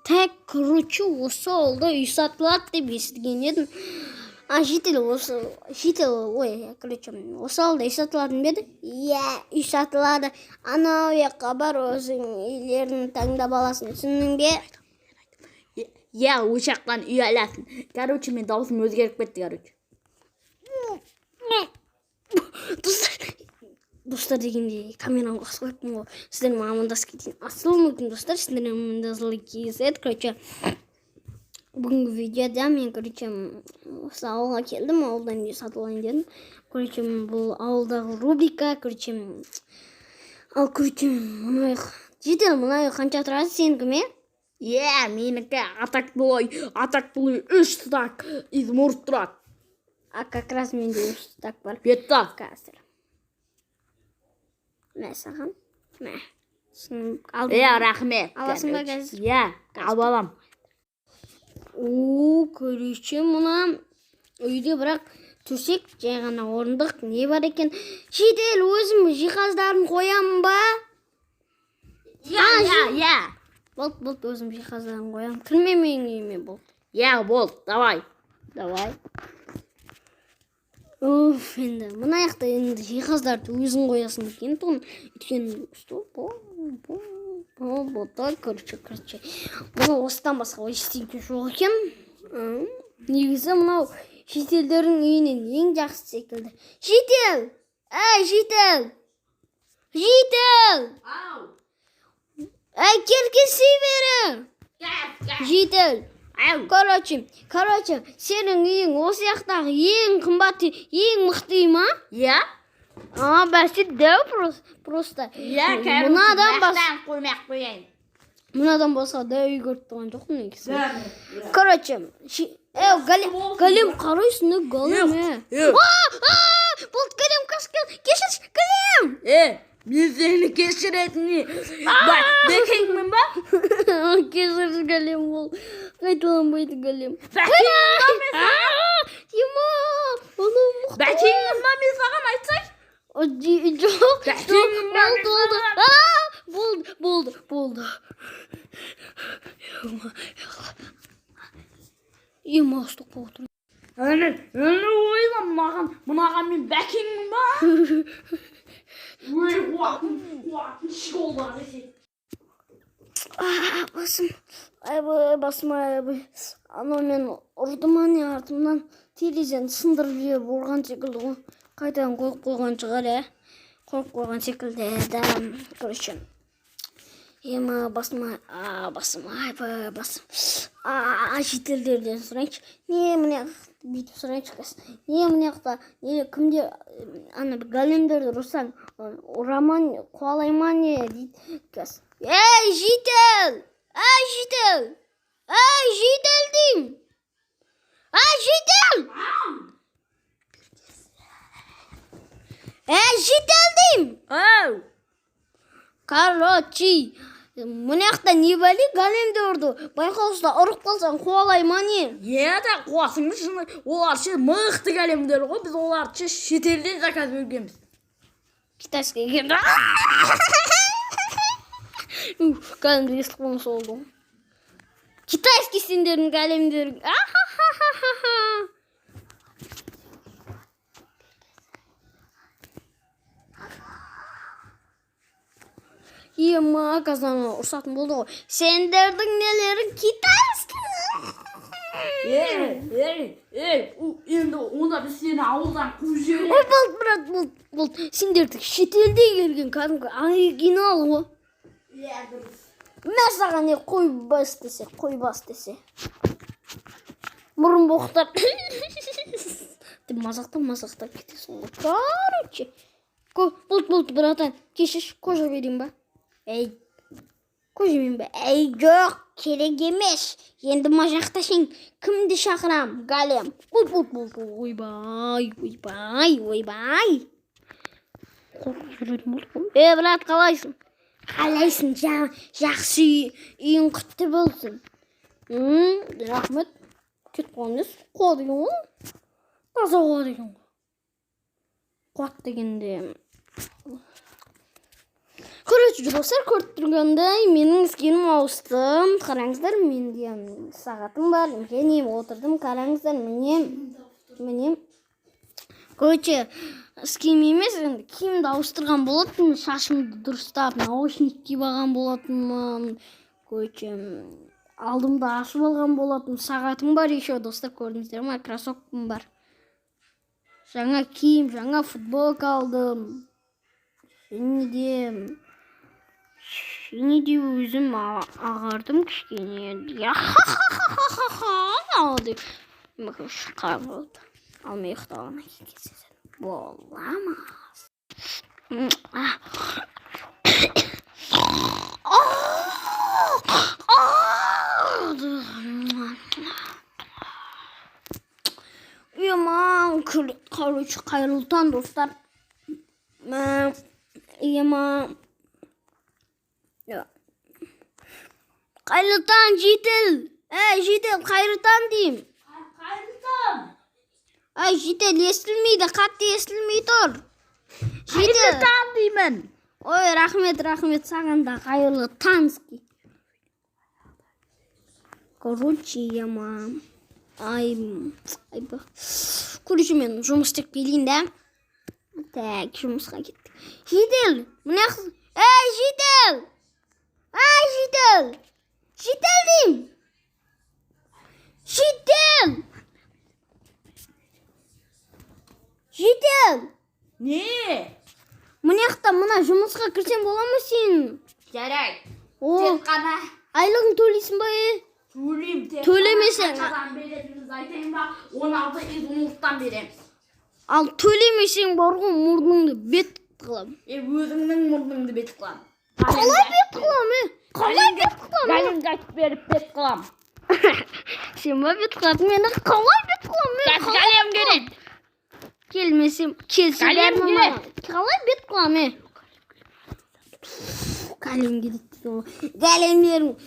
tek короче осы олда үй сатылады деп естіген едім. Житель ой, короче, осы ауылда үй сатылатын бе еді? Иә, үй сатылады. Анау жаққа бар, өзің үйлерін таңдап аласың. Түсіндің бе? Иә, ол жақтан үй аласың. Короче, мен даусым өзгеріп кетті, короче. Достар дегенде камераны қосып қойыппын ғой. Сіздермен амандасып кетейін. Ассалаумағалейкум достар, сіздермен амандасылы кезет. Короче, бүгінгі видеода мен, короче, осы ауылға келдім, ауылдан үй сатып алайын дедім. Короче, бұл ауылдағы рубрика, короче, ал короче, житель мына үй қанша тұрады, сенікі ме? Иә, менікі атақтылы 3 стак измұрт тұрады. Как раз менде 3 стак бар. Бетті. Қазір. Мә саған. Мә. Иә, рахмет. Аласың ба қазір? Иә, алып алам. Короче, мына үйде бірақ төсек, жай ғана орындық не бар екен? Жедел өзім жиһаздарын қоямын ба? Иә. Болды, өзім жиһаздарын қоямын. Кірме менің үйіме болды. Иә, болды, давай. Енді мына жақта енді жиһаздарды өзің қоясың екен тұғын. Өйткені болды, короче. Мұны осыдан басқа ештеңе жоқ екен. Негізі мынау шетелдердің үйінен ең жақсы секілді. Жедел! Жедел! Келгенсей бері! Жедел! Короче, сенің үйің осы яқтағы ең қымбат, ең мықты үй ма? Иә. Бәсе дәу просто. Иә, кәдімгі қоймақ қояйын. Мұнадан басқа дәу үй көріп тұрған жоқ негізі. Короче, Галем қарайсың, Галем. Болды, Галем кешір, Галем! Мен сені кешіретіні бәкеңмін ба? Кешір, Галем ол. Қайталанбайды, Галем. Бәкеңмін ба? Бәкеңмін ба мен саған айтсай? Жоқ. Бәкеңмін ба? Болды. Ема ұстық болып тұр. Ойлам мынаған мен бәкеңмін ба? Басым, анау мен ұрды ма не артымнан терезені сындырып жіберіп ұрған секілді ғой. Қайтадан қойып қойған шығар, қойып қойған секілді. Короче, басым. Шетелдерден сұрайыншы. Не міне бүйтіп сұрайыншы қыз. Не міне қыта, кімде Галемдерді ұрсаң, ұраман, қуалайман не дейді қыз. Жедел! Жедел дейм! Жедел! Жедел дейм! Короче, мұнақта не бәлі Галемді ұрды. Байқаусызда ұрып қалсаң қуалайма не? Иә да, қуасыңыз шыны. Олар ше мықты Галемдер ғой, біз олар ше шетелден заказ бергенбіз. Китайский екен. Галемді естіп қонысы oldu. Китайский сендердің Галемдерің. Қазаны ұрсатын болды ғой. Сендердің нелерің китайский. Енді онда біз сені ауылдан қуып жіберейік. Ой, болды. Сендердің шетелде келген кәдімгі оригинал ғой. Иә, дұрыс. Мен саған қой бас десе. Мұрын боқтап. Деп мазақтап кетесің ғой. Короче. Болды, братан. Кешір, кожа берейін ба? Көжемен бе? Жоқ, керек емес. Енді мажақташың. Кімді шақырам? Галем. Болды. Ойбай. Брат, қалайсың? Қалайсың, жақсы үйің құтты болсын. Рахмет. Кетіп қалыңыз. Қуат деген ғой. Таза қуат деген ғой. Қуат дегенде Көрөчү достар, көрүп тургандай менин скиним ауыстым. Караңыздар, мен дем саатым бар. Мени отурдум, караңыздар, мени. Короче, ским эмес, энди кийимди ауыстырган болотмун, шашымды дурустап, наушник кийип алган болотмун. Короче, алдымда ашып алган болотмун. Саатым бар еще, достар, көрдүңүздөрбү? Кроссовкам бар. Жаңа кийим, жаңа футболка алдым. Şimdi de yüzüm ağardım kişkeni. Ya oldu. Bakın şu kayboldu. Almaya yıktalana kesin. Bu olamaz. Yaman karıcı kayrıltan dostlar. Yaman. Kayrıltan Jitil. Jitil kayrıltan diyeyim. Kayrıltan. Jitil eshitilmaydi, qattiq eshitilmay tur. Kayrıltan deyman. Oy, rahmet саған да қайырлы танский. Короче, яма. Короче, мен жұмыс істеп келейін да. Так, жұмысқа кеттік. Жедел, мына Жедел. Жедел. Жедел деймін. Жедел. Ne? Мына жұмысқа кірсем бола ма сен? Жарайды. О, Тек қана айлығын төлейсің ба? төлеймін. Төлемесең. Қашадан беретінімізді айтайын ба? 16 минуттан береміз. Ал төлемесең бар ғой, мұрныңды бет қылам. Өзіңнің мұрныңды бет қылам. Қалай бет қылам? Қалай бет қылам? Галимге айтып беріп бет қылам. Сен ба бет қылатын, мені қалай бет қылам? Галим керек. Келмесем, келсе Галим бәрін керек. қалай бет қылам? Галим керек.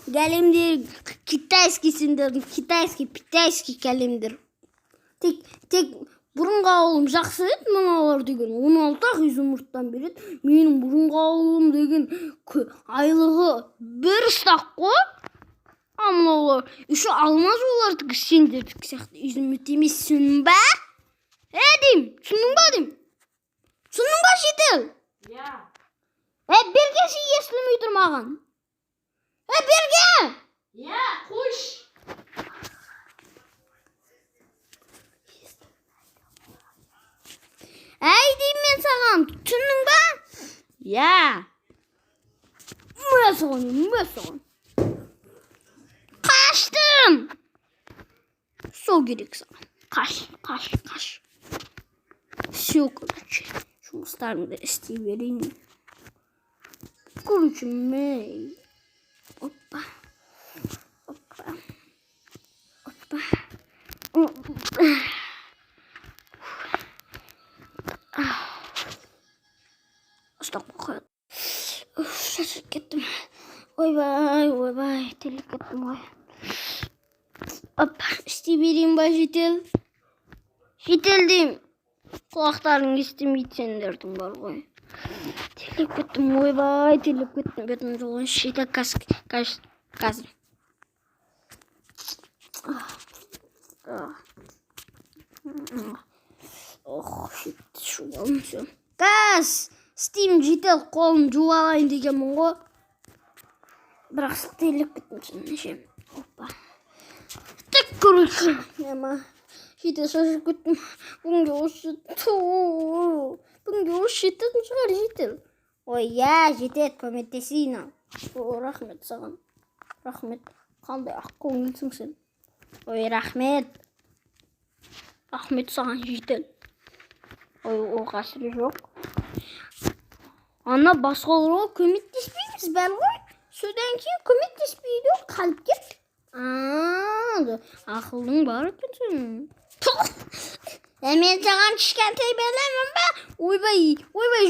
Галимдер китайский сендердің, китайский галимдер. Тек бұрынғы ауылым жақсы еді, мыналар деген 16 изумруттан береді. Менің бұрынғы ауылым деген айлығы бір стақ қой. Мыналар еще алмаз олардікі, сендердікі сияқты изумрут емес, түсіндің ба? Деймін, түсіндің ба деймін? Түсіндің ба Жедел? Ya. Бергесі естілмей тұр маған. Берге! Ya, kuş. Деймін мен саған, түсіндің ба? Ya. Мә соған. Қаштым! Сол керек саған. Қаш. Все, короче. Жұмыстарымды істей берейін. Короче, мен. Опа. Ұстап қойды. Шашып кеттім. Ойбай, теліп кеттім ғой. Опа, істей берейін ба Жедел? Жедел деймін. Құлақтарың естімейді сендердің бар ғой. Телеп кеттім, ойбай, бетім жолын шейді қазір. Шуғалым все. Газ! Істеймін Жедел, қолым жуалайын дегенмін ғой. Бірақ телеп кеттім сен. Опа. Так, короче. Жедел шашып кеттім. Бүгінге осы жететін шығар Жедел. Ой, Жедел, көмектесейін. Рахмет саған. Рахмет. Қандай ақ көңілсің сен. Ой, рахмет. Рахмет саған Жедел. Ой, ол қасыры жоқ. Ана басқаларға көмектеспейміз бәл ғой. Содан кейін көмектеспейді, қалып кет. Ақылдың бар екен сен. Мен саған кішкентай белемін ба? Ойбай,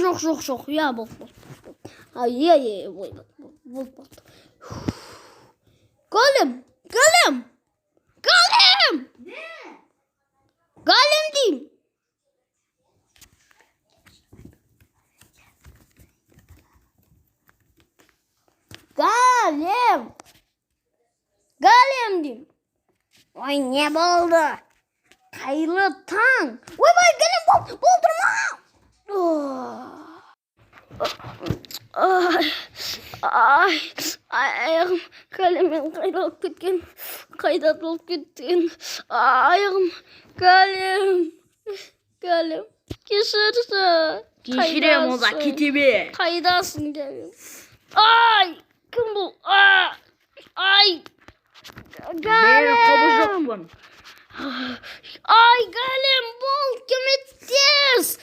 жоқ. Я, бол. Бол. Галим! Галим деймін. Oy ne oldu? Hayırlı tan. Vay vay gelin buldurma. Oh. Ay, ay, ayağım kalemim kaydalıp gitken, kaydalıp gitken, ayağım kalem, keserse, Geçireyim o da kitimi. kaydasın gelin. Ay, kim bu? Ay, Beni kalem, kovacaksın. ay kalem bul, kim ettiyiz?